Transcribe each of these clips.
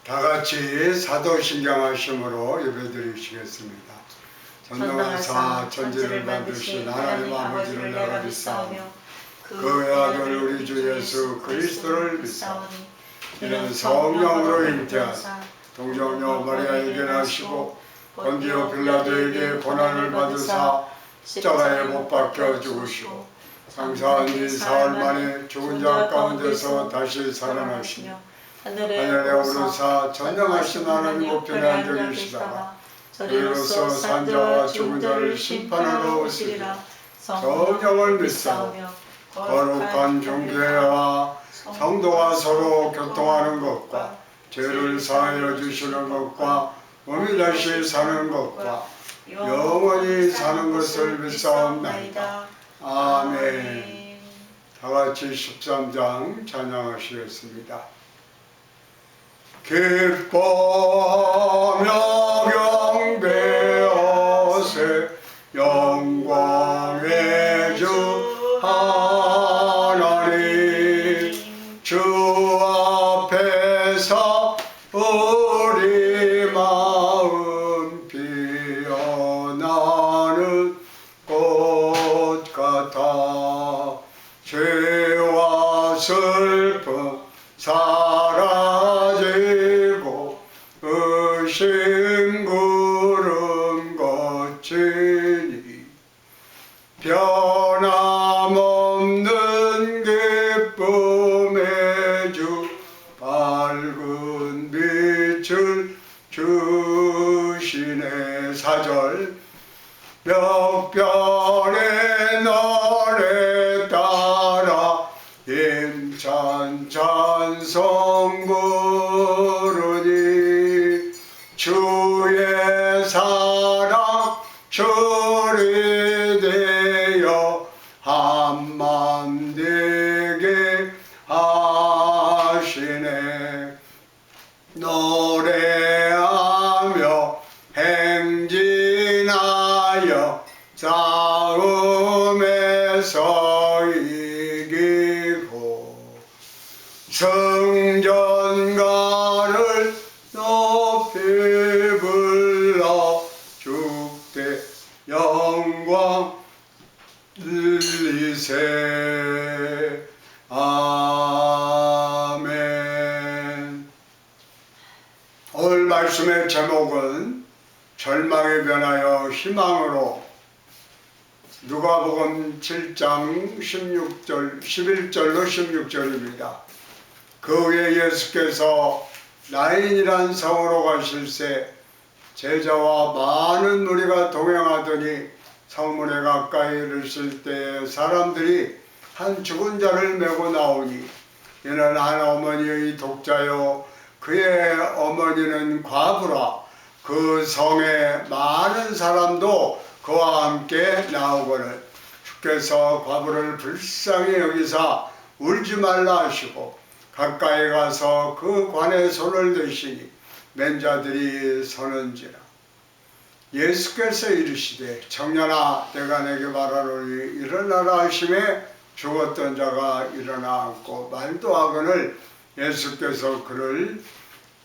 다 같이 사도신경 하심으로 예배드리시겠습니다. 전능하사 천지를 만드신 하나님 아버지를 내가 믿사오며 그 외아들 우리 주 예수 그리스도를 믿사오니 이는 성령으로 잉태하사 동정녀 마리아에게 나시고 본디오 빌라도에게 고난을 받으사 십자가에 못 박혀 죽으시고 장사한 지 사흘 만에 죽은 자 가운데서 다시 살아나시며 하늘에 오르사 전능하신 하나님 우편에 앉아 계시다가 저리로서 산자와 죽은 자를 심판하러 오시리라. 성령을 믿사오며 거룩한 종교회와 성도가 서로 교통하는 것과 죄를 사하여 주시는 것과 몸이 다시 사는 것과 영원히 사는 것을 믿사옵나이다. 아멘. 다같이 13장 찬양하시겠습니다. 기뻐하며 경배하세 영광의 주 하나님 주 앞에서 우리 마음 피어나는 꽃 같아 죄와 슬픔 사라지고 의심 구름 거치니 변함없는 기쁨의 주 밝은 빛을 주시네. 4절 몇 편의 노래 따라 힘찬 찬송 부르니 주의 사랑 줄이 되어 한맘 되게 하시네. 노래하며 행진하여 싸움에서 이기고 성전가를 높이 불러 주께 영광 들리세. 아멘. 오늘 말씀의 제목은 절망에 변하여 희망으로 누가복음 7장 11절로 16절입니다. 그 후에 예수께서 나인이란 성으로 가실새 제자와 많은 무리가 동행하더니 성문에 가까이 이르실 때에 사람들이 한 죽은 자를 메고 나오니 이는 한 어머니의 독자요 그의 어머니는 과부라. 그 성에 많은 사람도 그와 함께 나오거늘 주께서 과부를 불쌍히 여기사 울지 말라 하시고 가까이 가서 그 관에 손을 대시니 맨 자들이 서는지라. 예수께서 이르시되 청년아 내가 내게 말하노니 일어나라 하심에 죽었던 자가 일어나 앉고 말도 하거늘 예수께서 그를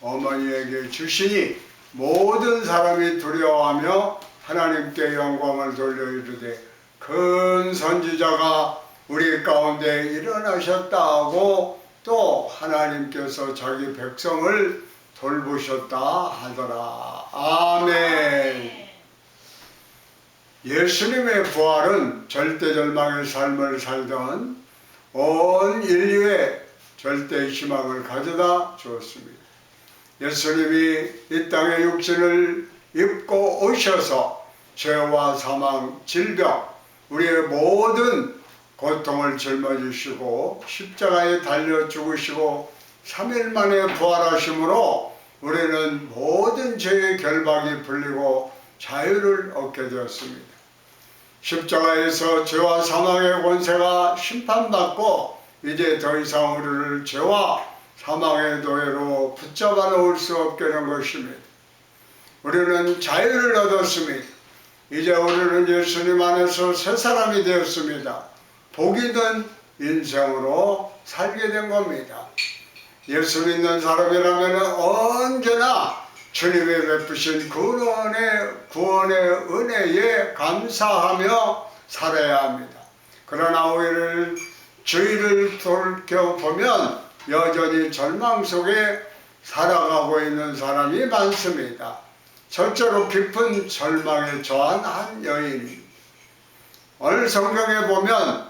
어머니에게 주시니 모든 사람이 두려워하며 하나님께 영광을 돌려 이르되 큰 선지자가 우리 가운데 일어나셨다 하고 또 하나님께서 자기 백성을 돌보셨다 하더라. 아멘. 예수님의 부활은 절대절망의 삶을 살던 온 인류에 절대 희망을 가져다 주었습니다. 예수님이 이 땅에 육신을 입고 오셔서 죄와 사망, 질병, 우리의 모든 고통을 짊어지시고 십자가에 달려 죽으시고 3일 만에 부활하심으로 우리는 모든 죄의 결박이 풀리고 자유를 얻게 되었습니다. 십자가에서 죄와 사망의 권세가 심판받고 이제 더 이상 우리를 죄와 사망의 노예로 붙잡아 놓을 수 없게 된 것입니다. 우리는 자유를 얻었습니다. 이제 우리는 예수님 안에서 새 사람이 되었습니다. 복이 든 인생으로 살게 된 겁니다. 예수 믿는 사람이라면 언제나 주님의 베푸신 구원의 은혜에 감사하며 살아야 합니다. 그러나 오히려 주위를 돌이켜보면 여전히 절망 속에 살아가고 있는 사람이 많습니다. 절대로 깊은 절망에 처한 한 여인이, 오늘 성경에 보면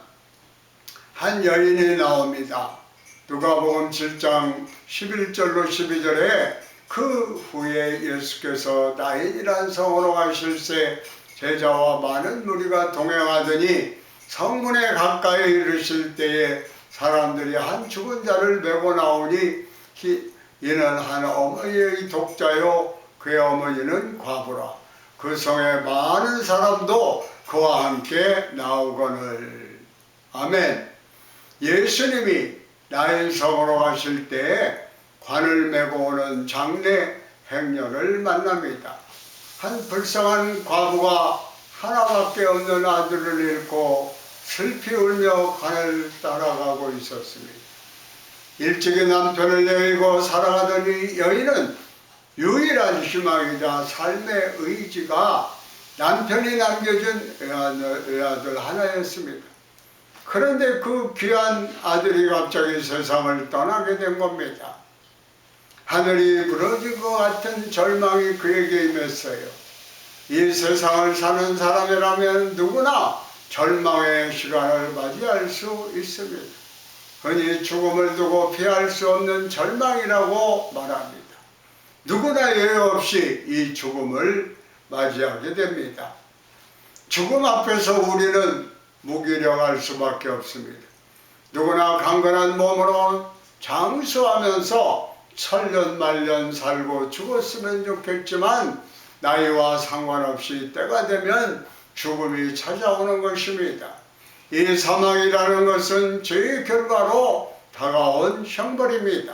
한 여인이 나옵니다. 누가복음 7장 11절로 12절에 그 후에 예수께서 나인이란 성으로 가실새 제자와 많은 무리가 동행하더니 성문에 가까이 이르실 때에 사람들이 한 죽은 자를 메고 나오니 이는 한 어머니의 독자요 그의 어머니는 과부라. 그 성에 많은 사람도 그와 함께 나오거늘. 아멘. 예수님이 나인 성으로 가실 때에 관을 메고 오는 장례 행렬을 만납니다. 한 불쌍한 과부가 하나밖에 없는 아들을 잃고 슬피 울며 관을 따라가고 있었습니다. 일찍이 남편을 내리고 살아가던 이 여인은 유일한 희망이자 삶의 의지가 남편이 남겨준 외아들 하나였습니다. 그런데 그 귀한 아들이 갑자기 세상을 떠나게 된 겁니다. 하늘이 무너질 것 같은 절망이 그에게 임했어요. 이 세상을 사는 사람이라면 누구나 절망의 시간을 맞이할 수 있습니다. 흔히 죽음을 두고 피할 수 없는 절망이라고 말합니다. 누구나 예외 없이 이 죽음을 맞이하게 됩니다. 죽음 앞에서 우리는 무기력할 수밖에 없습니다. 누구나 강건한 몸으로 장수하면서 천년만년 살고 죽었으면 좋겠지만 나이와 상관없이 때가 되면 죽음이 찾아오는 것입니다. 이 사망이라는 것은 죄의 결과로 다가온 형벌입니다.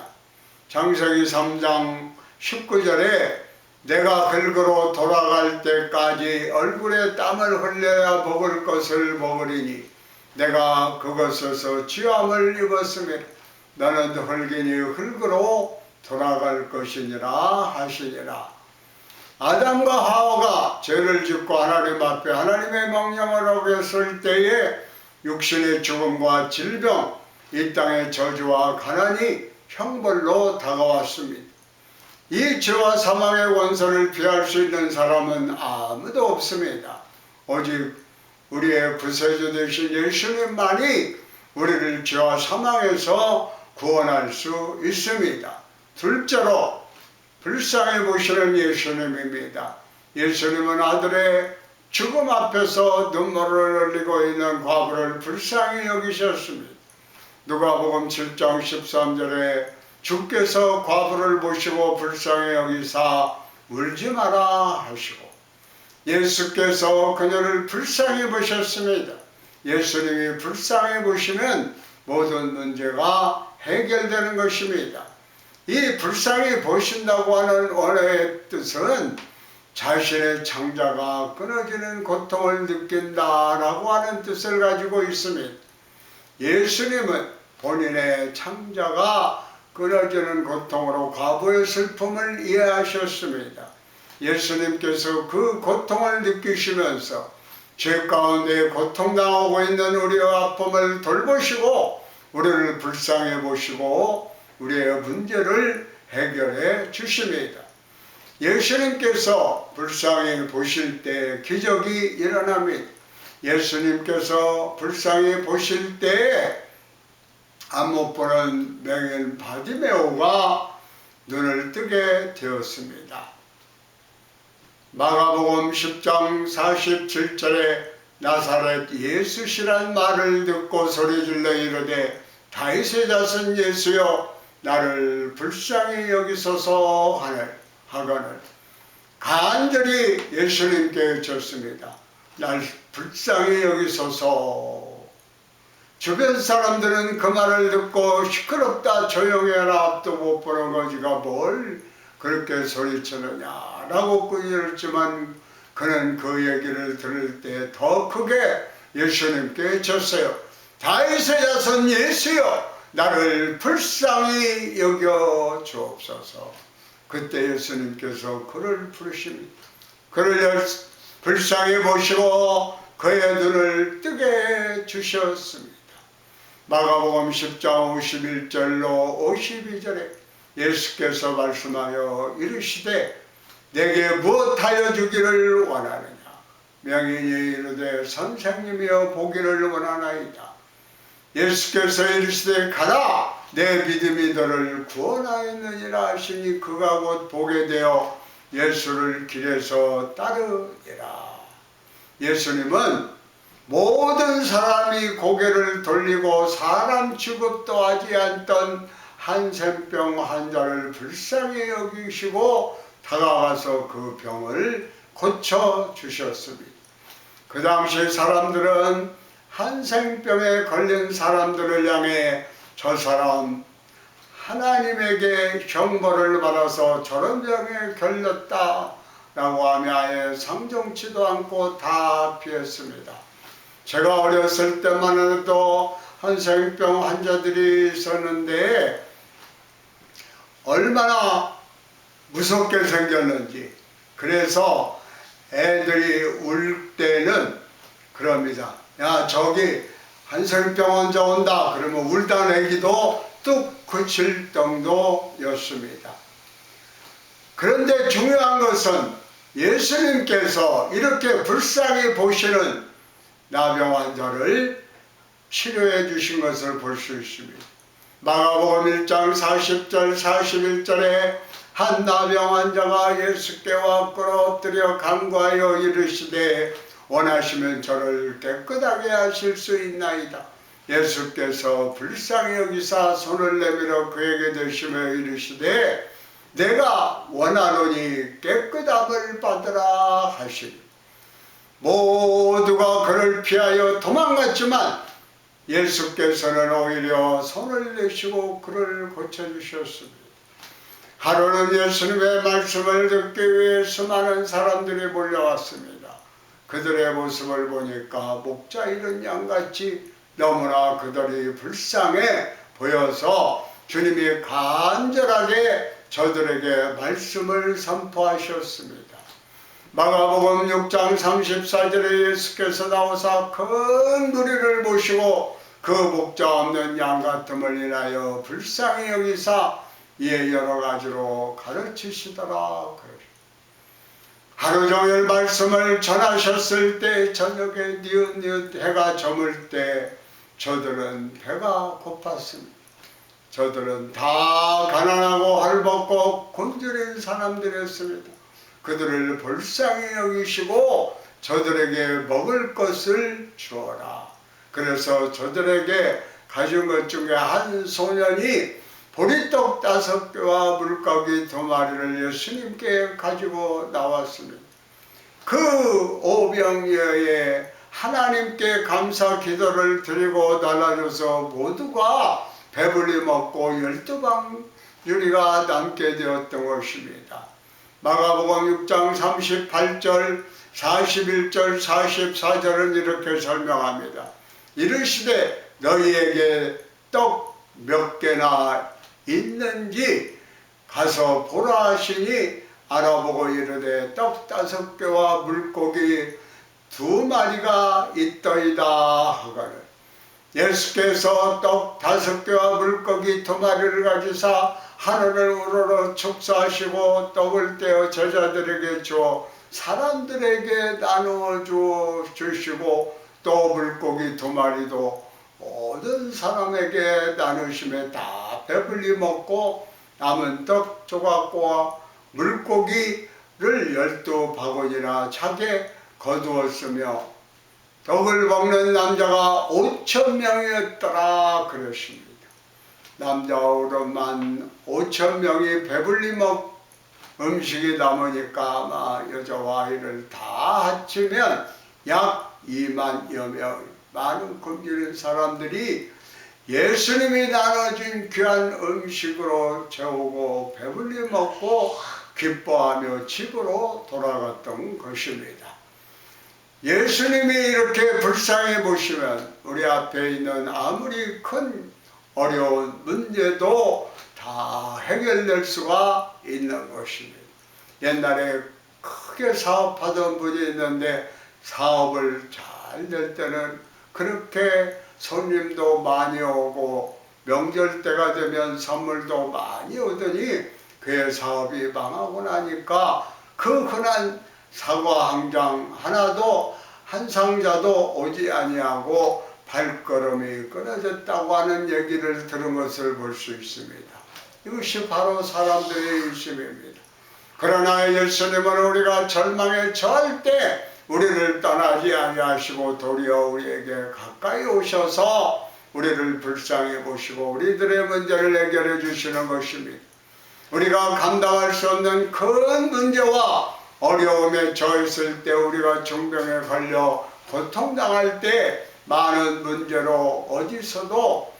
창세기 3장 19절에 내가 긁으러 돌아갈 때까지 얼굴에 땀을 흘려야 먹을 것을 먹으리니 내가 그것에서 죄함을 입었으며 너는 흙이니 흙으로 돌아갈 것이니라 하시니라. 아담과 하와가 죄를 짓고 하나님 앞에 하나님의 명령을 어겼을 때에 육신의 죽음과 질병, 이 땅의 저주와 가난이 형벌로 다가왔습니다. 이 죄와 사망의 원선을 피할 수 있는 사람은 아무도 없습니다. 오직 우리의 구세주 되신 예수님만이 우리를 죄와 사망에서 구원할 수 있습니다. 둘째로 불쌍히 보시는 예수님입니다. 예수님은 아들의 죽음 앞에서 눈물을 흘리고 있는 과부를 불쌍히 여기셨습니다. 누가복음 7장 13절에 주께서 과부를 보시고 불쌍히 여기사 울지 마라 하시고 예수께서 그녀를 불쌍히 보셨습니다. 예수님이 불쌍히 보시면 모든 문제가 해결되는 것입니다. 이 불쌍히 보신다고 하는 언어의 뜻은 자신의 창자가 끊어지는 고통을 느낀다라고 하는 뜻을 가지고 있습니다. 예수님은 본인의 창자가 끊어지는 고통으로 과부의 슬픔을 이해하셨습니다. 예수님께서 그 고통을 느끼시면서 죄 가운데 고통당하고 있는 우리의 아픔을 돌보시고 우리를 불쌍히 보시고 우리의 문제를 해결해 주십니다. 예수님께서 불쌍히 보실 때 기적이 일어납니다. 예수님께서 불쌍히 보실 때에 안 못 보는 맹인 바디메오가 눈을 뜨게 되었습니다. 마가복음 10장 47절에 나사렛 예수시란 말을 듣고 소리질러 이르되 다윗의 자손 예수여 나를 불쌍히 여기소서 하거늘 간절히 예수님께 외쳤습니다. 날 불쌍히 여기소서. 주변 사람들은 그 말을 듣고 시끄럽다 조용해라 앞도 못 보는 거지가 뭘 그렇게 소리치느냐라고 꾸짖었지만 그는 그 얘기를 들을 때 더 크게 예수님께 외쳤어요. 다윗의 자손 예수여 나를 불쌍히 여겨 주옵소서. 그때 예수님께서 그를 부르십니다. 그를 불쌍히 보시고 그의 눈을 뜨게 주셨습니다. 마가복음 10장 51절로 52절에 예수께서 말씀하여 이르시되 내게 무엇하여 주기를 원하느냐. 명인이 이르되 선생님이여 보기를 원하나이다. 예수께서 이르시되 가라 내 믿음이 너를 구원하였느니라 하시니 그가 곧 보게 되어 예수를 길에서 따르니라. 예수님은 모든 사람이 고개를 돌리고 사람 취급도 하지 않던 한센병 환자를 불쌍히 여기시고 다가가서 그 병을 고쳐주셨습니다. 그 당시 사람들은 한센병에 걸린 사람들을 향해 저 사람 하나님에게 형벌을 받아서 저런 병에 걸렸다 라고 하며 아예 상종치도 않고 다 피했습니다. 제가 어렸을 때만 해도 한센병 환자들이 있었는데 얼마나 무섭게 생겼는지. 그래서 애들이 울 때는 그럽니다. 야 저기 한센병 환자 온다 그러면 울던 애기도 뚝 그칠 정도였습니다. 그런데 중요한 것은 예수님께서 이렇게 불쌍히 보시는 나병 환자를 치료해 주신 것을 볼 수 있습니다. 마가복음 1장 40절 41절에 한 나병 환자가 예수께 와 엎드려 간구하여 이르시되 원하시면 저를 깨끗하게 하실 수 있나이다. 예수께서 불쌍히 여기사 손을 내밀어 그에게 대시며 이르시되 내가 원하노니 깨끗함을 받으라 하시니 모두가 그를 피하여 도망갔지만 예수께서는 오히려 손을 내시고 그를 고쳐주셨습니다. 하루는 예수님의 말씀을 듣기 위해 수많은 사람들이 몰려왔습니다. 그들의 모습을 보니까 목자 잃은 양같이 너무나 그들이 불쌍해 보여서 주님이 간절하게 저들에게 말씀을 선포하셨습니다. 마가복음 6장 34절에 예수께서 나오사 큰 무리를 모시고 그 목자 없는 양 같음을 인하여 불쌍히 여기사 이에 여러 가지로 가르치시더라. 하루 종일 말씀을 전하셨을 때 저녁에 뉘엿뉘엿 해가 저물 때 저들은 배가 고팠습니다. 저들은 다 가난하고 헐벗고 굶주린 사람들이었습니다. 그들을 불쌍히 여기시고 저들에게 먹을 것을 주어라. 그래서 저들에게 가진 것 중에 한 소년이 보리떡 5개와 물고기 2마리를 예수님께 가지고 나왔습니다. 그 오병이어에 하나님께 감사 기도를 드리고 달라줘서 모두가 배불리 먹고 12방울이가 남게 되었던 것입니다. 마가복음 6장 38절 41절 44절은 이렇게 설명합니다. 이르시되 너희에게 떡 몇 개나 있는지 가서 보라 하시니 알아보고 이르되 떡 5개와 물고기 2마리가 있더이다 하거늘 예수께서 떡 5개와 물고기 2마리를 가지사 하늘을 우러러 축사하시고 떡을 떼어 제자들에게 주어 사람들에게 나누어 주시고 또 물고기 2마리도 모든 사람에게 나누심에 다 배불리 먹고 남은 떡 조각과 물고기를 12바구니나 차게 거두었으며 떡을 먹는 남자가 5,000명이었더라 그랬습니다. 남자로만 5,000명이 배불리 음식이 남으니까 아마 여자와 아이를 다 합치면 약 2만여 명 많은 굶주린 사람들이 예수님이 나눠준 귀한 음식으로 채우고 배불리 먹고 기뻐하며 집으로 돌아갔던 것입니다. 예수님이 이렇게 불쌍히 보시면 우리 앞에 있는 아무리 큰 어려운 문제도 다 해결될 수가 있는 것입니다. 옛날에 크게 사업하던 분이 있는데 사업을 잘 될 때는 그렇게 손님도 많이 오고 명절 때가 되면 선물도 많이 오더니 그의 사업이 망하고 나니까 그 흔한 사과 한 장 하나도 한 상자도 오지 아니하고 발걸음이 끊어졌다고 하는 얘기를 들은 것을 볼 수 있습니다. 이것이 바로 사람들의 일심입니다. 그러나 예수님은 우리가 절망에 처할 때 우리를 떠나지 아니하시고 도리어 우리에게 가까이 오셔서 우리를 불쌍히 보시고 우리들의 문제를 해결해 주시는 것입니다. 우리가 감당할 수 없는 큰 문제와 어려움에 처했을 때, 우리가 중병에 걸려 고통당할 때 많은 문제로 어디서도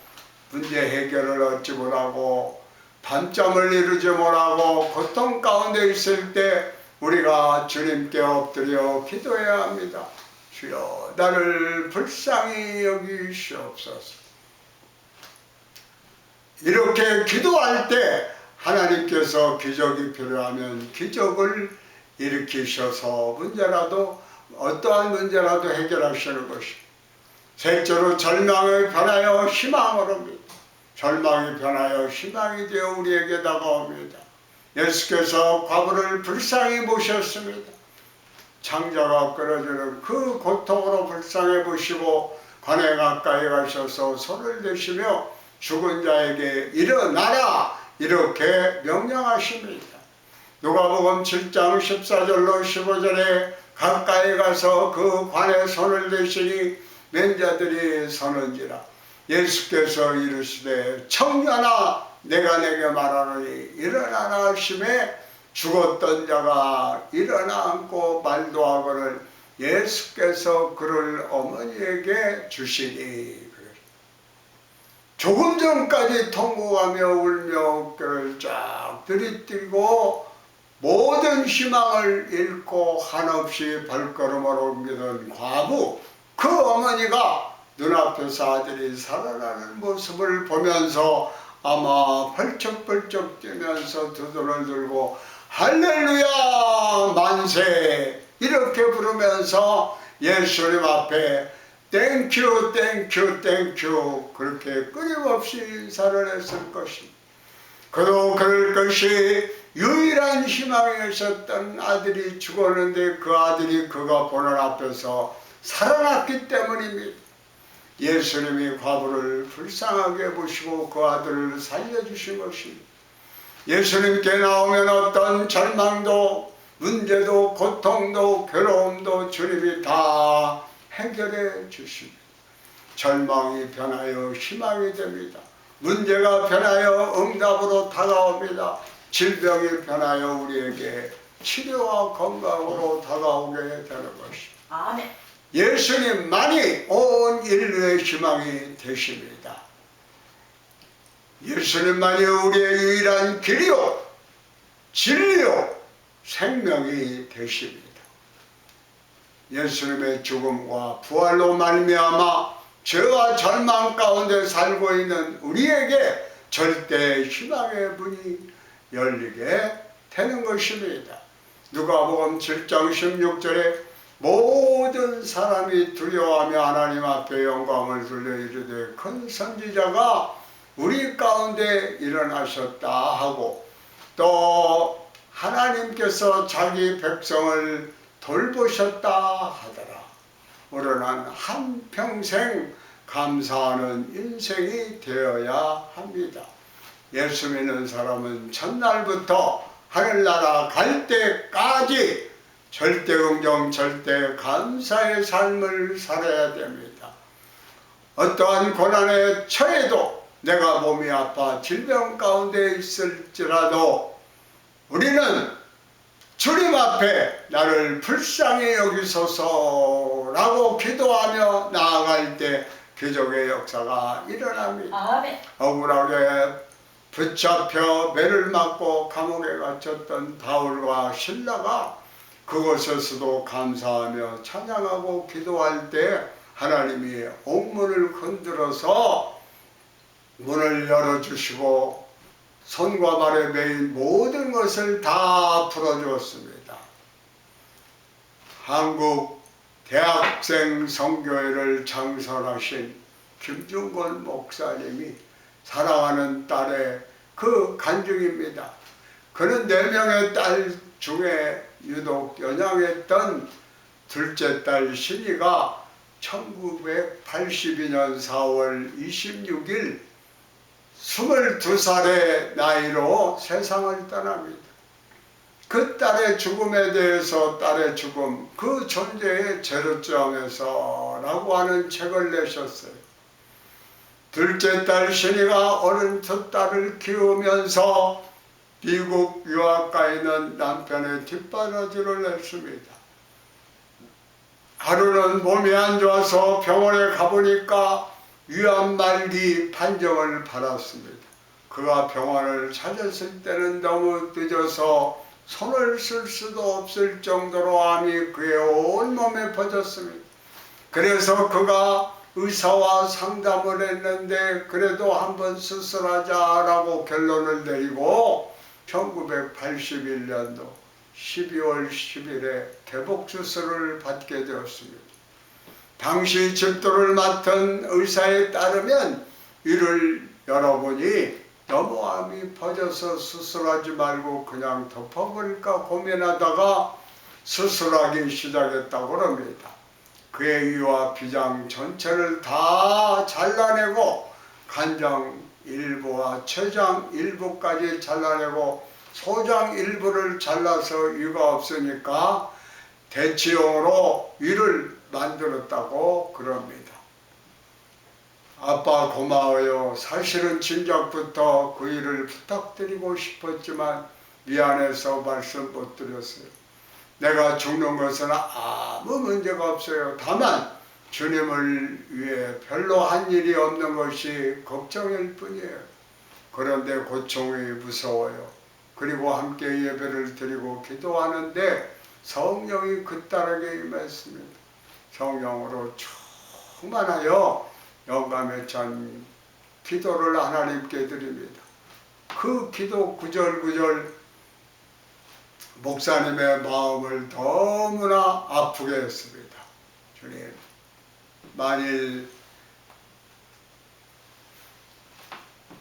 문제 해결을 얻지 못하고 밤잠을 이루지 못하고 고통 가운데 있을 때 우리가 주님께 엎드려 기도해야 합니다. 주여 나를 불쌍히 여기시옵소서. 이렇게 기도할 때 하나님께서 기적이 필요하면 기적을 일으키셔서 문제라도 어떠한 문제라도 해결하시는 것입니다. 셋째로 절망을 변하여 희망으로 입니다. 절망이 변하여 희망이 되어 우리에게 다가옵니다. 예수께서 과부를 불쌍히 보셨습니다. 창자가 끊어지는 그 고통으로 불쌍히 보시고 관에 가까이 가셔서 손을 대시며 죽은 자에게 일어나라 이렇게 명령하십니다. 누가복음 7장 14절로 15절에 가까이 가서 그 관에 손을 대시니 맨자들이 서는지라. 예수께서 이르시되 청년아 내가 내게 말하노니 일어나라 하심에 죽었던 자가 일어나 앉고 말도 하거늘 예수께서 그를 어머니에게 주시니. 조금 전까지 통곡하며 울며 어깨를 쫙 들이뜨고 모든 희망을 잃고 한없이 발걸음을 옮기던 과부, 그 어머니가 눈앞에서 아들이 살아나는 모습을 보면서 아마 벌쩍벌쩍 뛰면서 두 손을 들고 할렐루야 만세 이렇게 부르면서 예수님 앞에 땡큐 땡큐 땡큐 그렇게 끊임없이 인사를 했을 것입니다. 그도 그럴 것이 유일한 희망이었던 아들이 죽었는데 그 아들이 그가 보는 앞에서 살아났기 때문입니다. 예수님이 과부를 불쌍하게 보시고 그 아들을 살려주신 것입니다. 예수님께 나오면 어떤 절망도 문제도 고통도 괴로움도 주님이 다 해결해 주십니다. 절망이 변하여 희망이 됩니다. 문제가 변하여 응답으로 다가옵니다. 질병이 변하여 우리에게 치료와 건강으로 다가오게 되는 것입니다. 아멘. 예수님만이 온 인류의 희망이 되십니다. 예수님만이 우리의 유일한 길이요 진리요 생명이 되십니다. 예수님의 죽음과 부활로 말미암아 죄와 절망 가운데 살고 있는 우리에게 절대 희망의 문이 열리게 되는 것입니다. 누가복음 7장 16절에 모든 사람이 두려워하며 하나님 앞에 영광을 돌려 이르되 큰 선지자가 우리 가운데 일어나셨다 하고 또 하나님께서 자기 백성을 돌보셨다 하더라. 우리는 한평생 감사하는 인생이 되어야 합니다. 예수 믿는 사람은 첫날부터 하늘나라 갈 때까지 절대 긍정, 절대 감사의 삶을 살아야 됩니다. 어떠한 고난에 처해도 내가 몸이 아파 질병 가운데 있을지라도 우리는 주님 앞에 나를 불쌍히 여기소서라고 기도하며 나아갈 때 기적의 역사가 일어납니다. 아멘. 억울하게 붙잡혀 매를 맞고 감옥에 갇혔던 바울과 실라가 그곳에서도 감사하며 찬양하고 기도할 때 하나님이 옥문을 흔들어서 문을 열어주시고 손과 발에 매인 모든 것을 다 풀어주었습니다. 한국 대학생 선교회를 창설하신 김중건 목사님이 사랑하는 딸의 그 간증입니다. 그는 4명의 딸 중에 유독 연양했던 둘째 딸 신이가 1982년 4월 26일 22살의 나이로 세상을 떠납니다. 그 딸의 죽음에 대해서 딸의 죽음, 그 존재의 제로점에서 라고 하는 책을 내셨어요. 둘째 딸 신이가 어른 첫 딸을 키우면서 미국 유학 가 있는 남편의 뒷바라지를 냈습니다. 하루는 몸이 안 좋아서 병원에 가보니까 위암 말기 판정을 받았습니다. 그가 병원을 찾았을 때는 너무 늦어서 손을 쓸 수도 없을 정도로 암이 그의 온몸에 퍼졌습니다. 그래서 그가 의사와 상담을 했는데 그래도 한번 수술하자라고 결론을 내리고 1981년도 12월 10일에 개복수술을 받게 되었습니다. 당시 집도를 맡은 의사에 따르면 이를 여러분이 너무 암이 퍼져서 수술하지 말고 그냥 덮어버릴까 고민하다가 수술하기 시작했다고 합니다. 그의 위와 비장 전체를 다 잘라내고 간장 일부와 췌장 일부까지 잘라내고 소장 일부를 잘라서 위가 없으니까 대치용으로 위를 만들었다고 그럽니다. 아빠 고마워요. 사실은 진작부터 그 일을 부탁드리고 싶었지만 미안해서 말씀 못 드렸어요. 내가 죽는 것은 아무 문제가 없어요. 다만 주님을 위해 별로 한 일이 없는 것이 걱정일 뿐이에요. 그런데 고통이 무서워요. 그리고 함께 예배를 드리고 기도하는데 성령이 그 딸에게 임했습니다. 성령으로 충만하여 영감에 찬 기도를 하나님께 드립니다. 그 기도 구절구절 목사님의 마음을 너무나 아프게 했습니다. 주님, 만일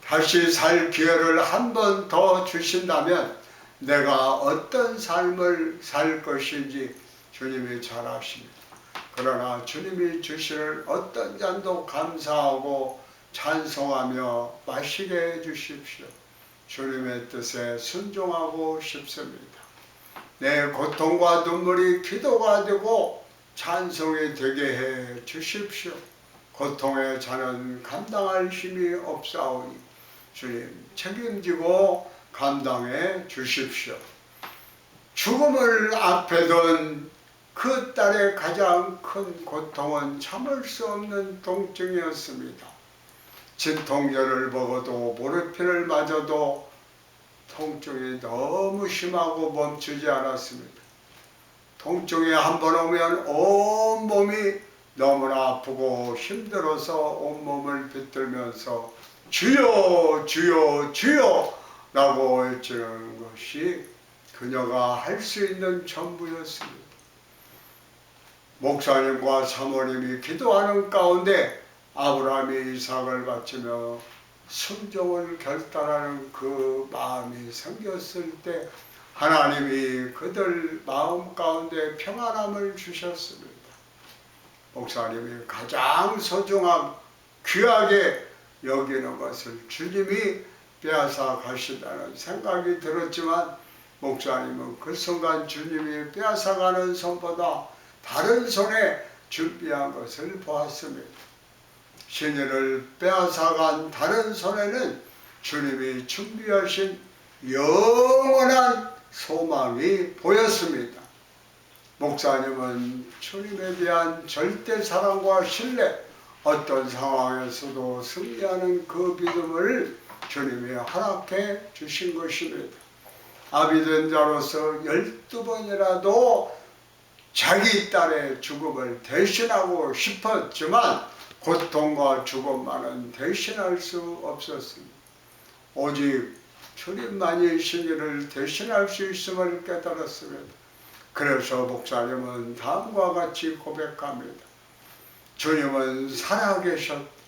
다시 살 기회를 한 번 더 주신다면 내가 어떤 삶을 살 것인지 주님이 잘 아십니다. 그러나 주님이 주실 어떤 잔도 감사하고 찬송하며 마시게 해주십시오. 주님의 뜻에 순종하고 싶습니다. 내 고통과 눈물이 기도가 되고 찬송이 되게 해 주십시오. 고통의 자는 감당할 힘이 없사오니 주님 책임지고 감당해 주십시오. 죽음을 앞에 둔 그 딸의 가장 큰 고통은 참을 수 없는 통증이었습니다. 진통제를 먹어도 모르핀을 맞아도 통증이 너무 심하고 멈추지 않았습니다. 통증이 한번 오면 온몸이 너무나 아프고 힘들어서 온몸을 비틀면서 주여 주여 주여 라고 외치는 것이 그녀가 할 수 있는 전부였습니다. 목사님과 사모님이 기도하는 가운데 아브라함이 이삭을 바치며 순종을 결단하는 그 마음이 생겼을 때 하나님이 그들 마음 가운데 평안함을 주셨습니다. 목사님이 가장 소중한 귀하게 여기는 것을 주님이 빼앗아 가신다는 생각이 들었지만 목사님은 그 순간 주님이 빼앗아가는 손보다 다른 손에 준비한 것을 보았습니다. 신의를 빼앗아간 다른 손에는 주님이 준비하신 영원한 소망이 보였습니다. 목사님은 주님에 대한 절대 사랑과 신뢰, 어떤 상황에서도 승리하는 그 믿음을 주님이 허락해 주신 것입니다. 아비된 자로서 12번이라도 자기 딸의 죽음을 대신하고 싶었지만 고통과 죽음만은 대신할 수 없었습니다. 오직 주님만이 신이를 대신할 수 있음을 깨달았습니다. 그래서 목사님은 다음과 같이 고백합니다. 주님은 살아계셨다.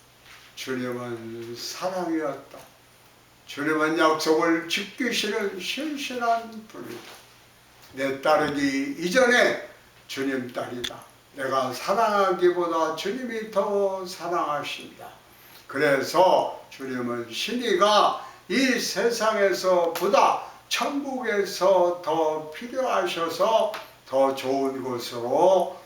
주님은 사랑이었다. 주님은 약속을 지키시는 신실한 분이다. 내 따르기 이전에 주님 딸이다. 내가 사랑하기보다 주님이 더 사랑하신다. 그래서 주님은 신이가 이 세상에서 보다 천국에서 더 필요하셔서 더 좋은 곳으로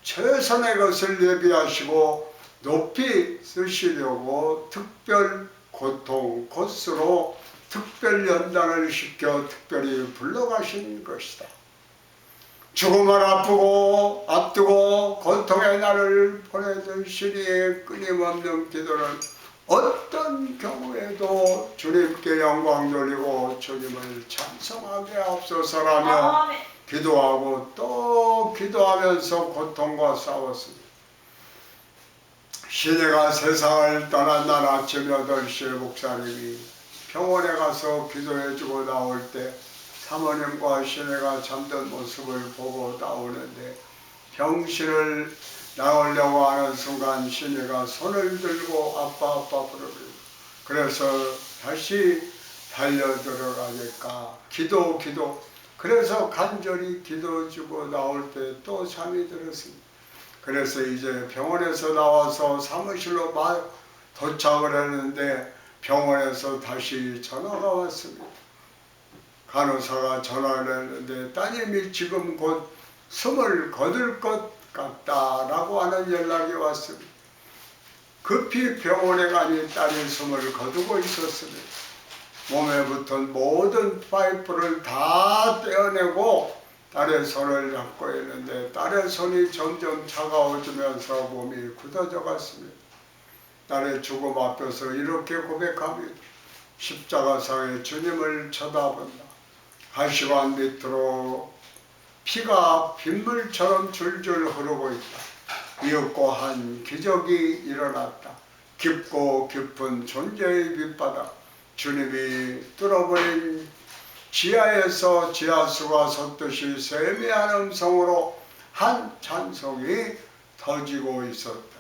최선의 것을 예비하시고 높이 쓰시려고 특별 고통 곳으로 특별 연단을 시켜 특별히 불러가신 것이다. 죽음을 앞두고 고통의 날을 보내던 신이의 끊임없는 기도는 어떤 경우에도 주님께 영광 돌리고 주님을 찬송하게 앞서서라며 기도하고 또 기도하면서 고통과 싸웠습니다. 신이가 세상을 떠난 날 아침 8시에 목사님이 병원에 가서 기도해주고 나올 때 사모님과 신이가 잠든 모습을 보고 나오는데 병실을 나오려고 하는 순간 신이가 손을 들고 아빠 부르고 그래서 다시 달려 들어가니까 기도 그래서 간절히 기도해주고 나올 때 또 잠이 들었습니다. 그래서 이제 병원에서 나와서 사무실로 도착을 했는데 병원에서 다시 전화가 왔습니다. 간호사가 전화를 했는데 따님이 지금 곧 숨을 거둘 것 같다라고 하는 연락이 왔습니다. 급히 병원에 가니 딸이 숨을 거두고 있었습니다. 몸에 붙은 모든 파이프를 다 떼어내고 딸의 손을 잡고 있는데 딸의 손이 점점 차가워지면서 몸이 굳어져 갔습니다. 딸의 죽음 앞에서 이렇게 고백합니다. 십자가상에 주님을 쳐다본다. 가시관 밑으로 피가 빗물처럼 줄줄 흐르고 있다. 이윽고 한 기적이 일어났다. 깊고 깊은 존재의 밑바닥 주님이 뚫어버린 지하에서 지하수가 솟듯이 세미한 음성으로 한 찬송이 터지고 있었다.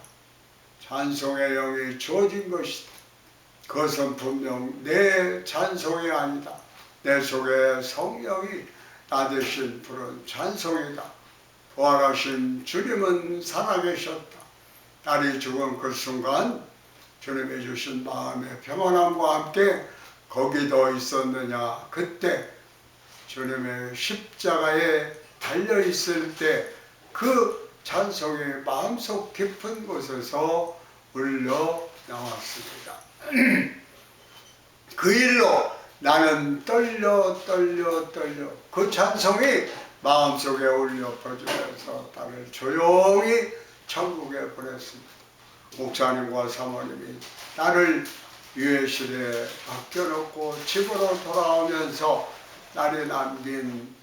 찬송의 영이 주어진 것이다. 그것은 분명 내 찬송이 아니다. 내 속에 성령이 나 대신 부른 찬송이다. 부활하신 주님은 살아계셨다. 딸이 죽은 그 순간 주님이 주신 마음의 평안함과 함께 거기도 있었느냐. 그때 주님의 십자가에 달려있을 때 그 찬송이 마음속 깊은 곳에서 울려 나왔습니다. 그 일로 나는 떨려 그 찬송이 마음속에 울려 퍼지면서 딸을 조용히 천국에 보냈습니다. 목사님과 사모님이 딸을 유해실에 맡겨놓고 집으로 돌아오면서 딸이 남긴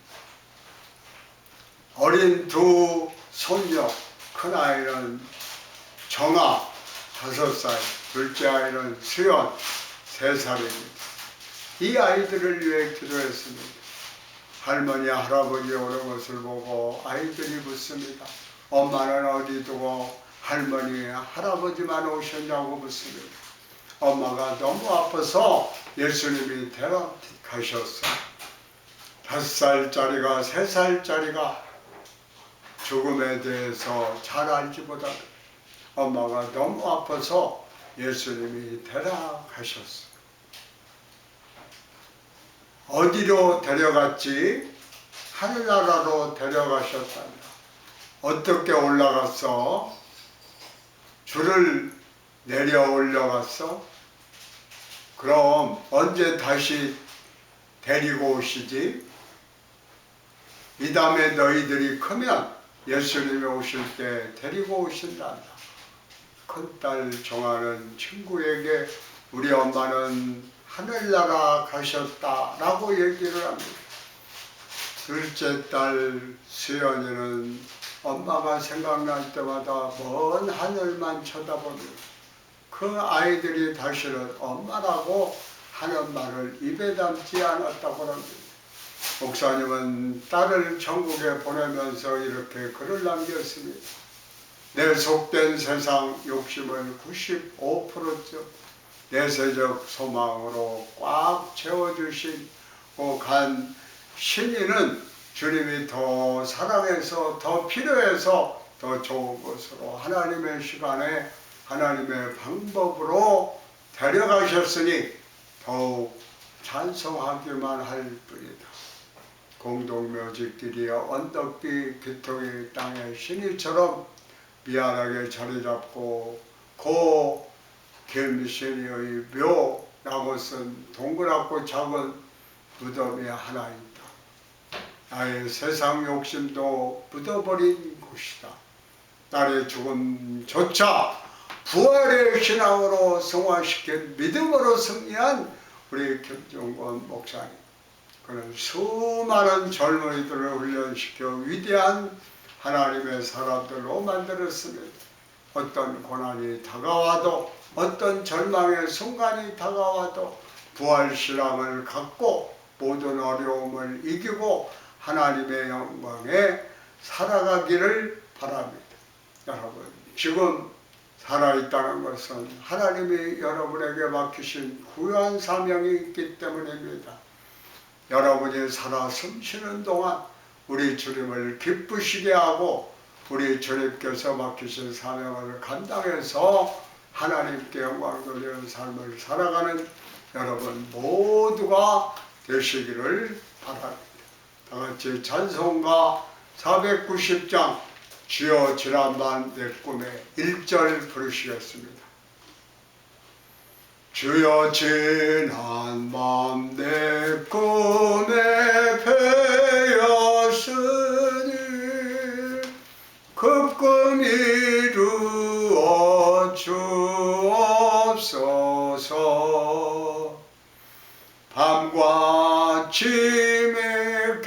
어린 두 손녀, 큰아이는 정아 5살, 둘째 아이는 수연 3살입니다. 이 아이들을 위해 기도했습니다. 할머니, 할아버지 오는 것을 보고 아이들이 묻습니다. 엄마는 어디 두고 할머니, 할아버지만 오셨냐고 묻습니다. 엄마가 너무 아파서 예수님이 데려가셨어. 5살짜리가 3살짜리가 죽음에 대해서 잘 알지 못하고 엄마가 너무 아파서 예수님이 데려가셨어. 어디로 데려갔지? 하늘나라로 데려가셨단다. 어떻게 올라갔어? 줄을 내려 올려갔어? 그럼 언제 다시 데리고 오시지? 이 다음에 너희들이 크면 예수님이 오실 때 데리고 오신단다. 큰딸 정아는 친구에게 우리 엄마는 하늘나라 가셨다라고 얘기를 합니다. 둘째 딸 수연이는 엄마가 생각날 때마다 먼 하늘만 쳐다보면 그 아이들이 다시는 엄마라고 하는 말을 입에 담지 않았다고 합니다. 목사님은 딸을 천국에 보내면서 이렇게 글을 남겼습니다. 내 속된 세상 욕심을 95%쯤 내세적 소망으로 꽉 채워주신 간 신인은 주님이 더 사랑해서 더 필요해서 더 좋은 것으로 하나님의 시간에 하나님의 방법으로 데려가셨으니 더욱 찬송하기만 할 뿐이다. 공동묘지끼리 언덕비 기토의 땅의 신이처럼 미안하게 자리 잡고 고 김신이의 묘라고 쓴 동그랗고 작은 무덤이 하나 있다. 나의 세상 욕심도 묻어버린 곳이다. 딸의 죽음조차 부활의 신앙으로 승화시킨 믿음으로 승리한 우리 김종건 목사님. 그는 수많은 젊은이들을 훈련시켜 위대한 하나님의 사람들로 만들었습니다. 어떤 고난이 다가와도 어떤 절망의 순간이 다가와도 부활신앙을 갖고 모든 어려움을 이기고 하나님의 영광에 살아가기를 바랍니다. 여러분, 지금 살아있다는 것은 하나님이 여러분에게 맡기신 구유한 사명이 있기 때문입니다. 여러분이 살아 숨쉬는 동안 우리 주님을 기쁘시게 하고 우리 주님께서 맡기신 사명을 감당해서 하나님께 영광 돌리는 삶을 살아가는 여러분 모두가 되시기를 바랍니다. 다같이 찬송가 490장 주여 지난밤 내 꿈에 1절 부르시겠습니다. 주여 지난밤 내 꿈에 배었으니 그 꿈 이루어 주옵소서. 밤과 아침에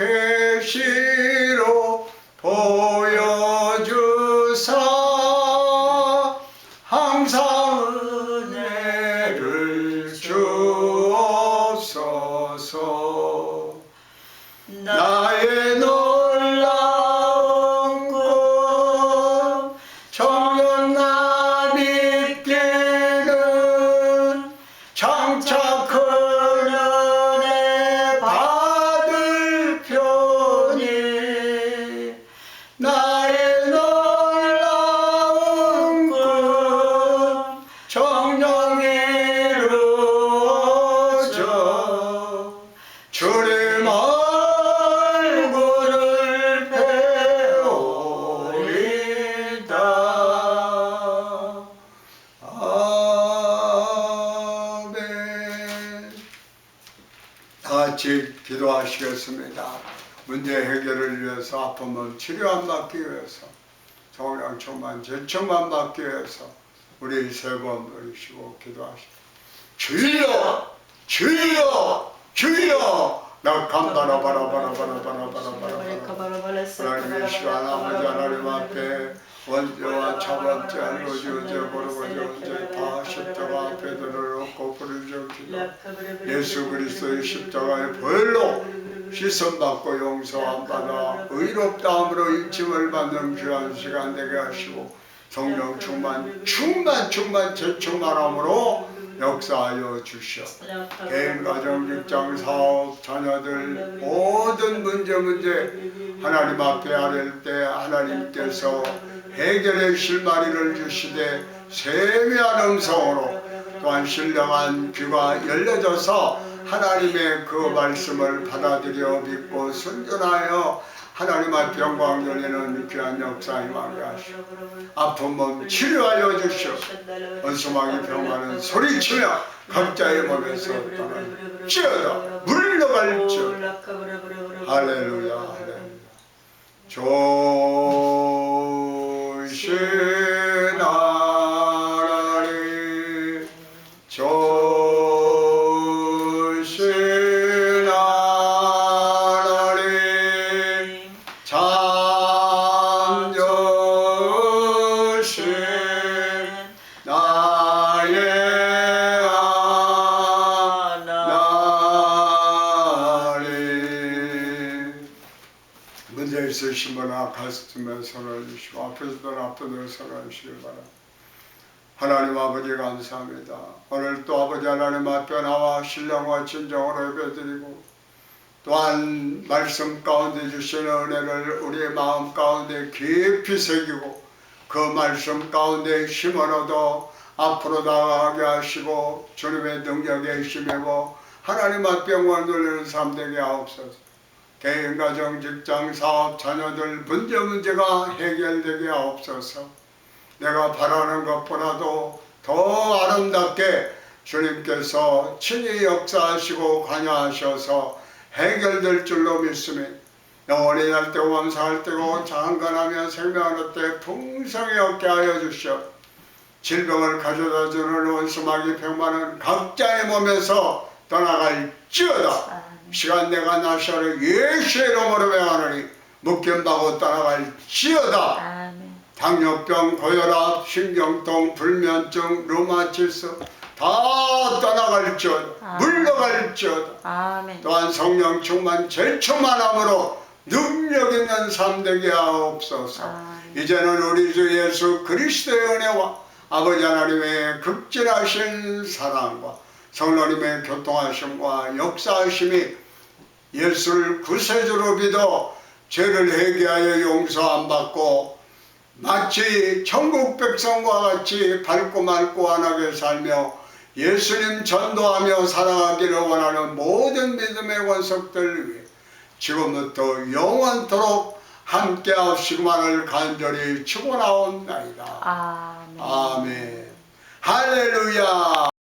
계시로 보여주사 항상 은혜를 주옵소서. 나의 놀라운 꿈 청년 나비끼는 장차 큰 은혜 받을 편이 나의 놀라운 꿈 정령 이루어져 주님 얼굴을 배우리다. 아멘. 다같이 기도하시겠습니다. 문제 해결을 위해서, 아픔을 치료 안 받기 위해서, 성령 충만, 재충만 받기 위해서 우리 세 번 부르시고 기도하시고 주여 주여 주여 나 감바라바라바라바라바라바라바라. 하나님의 시간 아버지 하나님 앞에 원죄와 차번째 알로지 언제 모르고 언제 다 십자가 앞에 들어놓고 부르짖어 기도. 예수 그리스도의 십자가의 벌로 씻음받고 용서함 받아 의롭다함으로 일침을 받는 귀한 시간 되게 하시고 성령 충만 재충만함으로 역사하여 주시오. 개인, 가정, 직장, 사업, 자녀들 모든 문제 하나님 앞에 아랠 때 하나님께서 해결의 실마리를 주시되 세미한 음성으로 또한 신령한 귀가 열려져서 하나님의 그 말씀을 받아들여 믿고 순종하여 하나님 앞에 영광 돌리는 귀한 역사 임하게 하시오. 아픈 몸 치료하여 주시오. 원수망이 병하는 소리치며 각자의 몸에서 떠날지어다 물러갈지어다. 할렐루야 할렐루야. 조신하나니 조신하나니 잠잠 앉아 있으신 분은 가슴에 손을 주시고 앞에서 든 앞에 손을 주시길 바랍니다. 하나님 아버지 감사합니다. 오늘 또 아버지 하나님 앞에 나와 신령과 진정으로 예배드리고 또한 말씀 가운데 주시는 은혜를 우리의 마음 가운데 깊이 새기고 그 말씀 가운데 힘을 얻어 앞으로 나아가게 하시고 주님의 능력에 힘입어 하나님 앞에 영광 돌리는 삶 되게 하옵소서. 개인, 가정, 직장, 사업, 자녀들 문제가 해결되게 하옵소서. 내가 바라는 것보다도 더 아름답게 주님께서 친히 역사하시고 관여하셔서 해결될 줄로 믿습니다. 영원히 날 때고 감사할 때고 장관하며 생명할 때 풍성히 얻게 하여 주시오. 질병을 가져다주는 원수마귀 병만은 각자의 몸에서 떠나갈지어다. 시간 내가 나시아를 예수의 이름으로 명하노니 묶임받고 떠나갈지어다. 당뇨병, 고혈압, 신경통, 불면증, 류마티스 다 떠나갈지어다. 물러갈지어다. 또한 성령 충만, 제 충만함으로 능력 있는 삶 되게 하옵소서. 이제는 우리 주 예수 그리스도의 은혜와 아버지 하나님의 극진하신 사랑과 성령님의 교통하심과 역사하심이 예수를 구세주로 믿어 죄를 회개하여 용서 안 받고 마치 천국 백성과 같이 밝고 맑고 안하게 살며 예수님 전도하며 살아가기를 원하는 모든 믿음의 권속들 위해 지금부터 영원토록 함께 하시기만을 간절히 축원하옵나이다. 아멘. 할렐루야.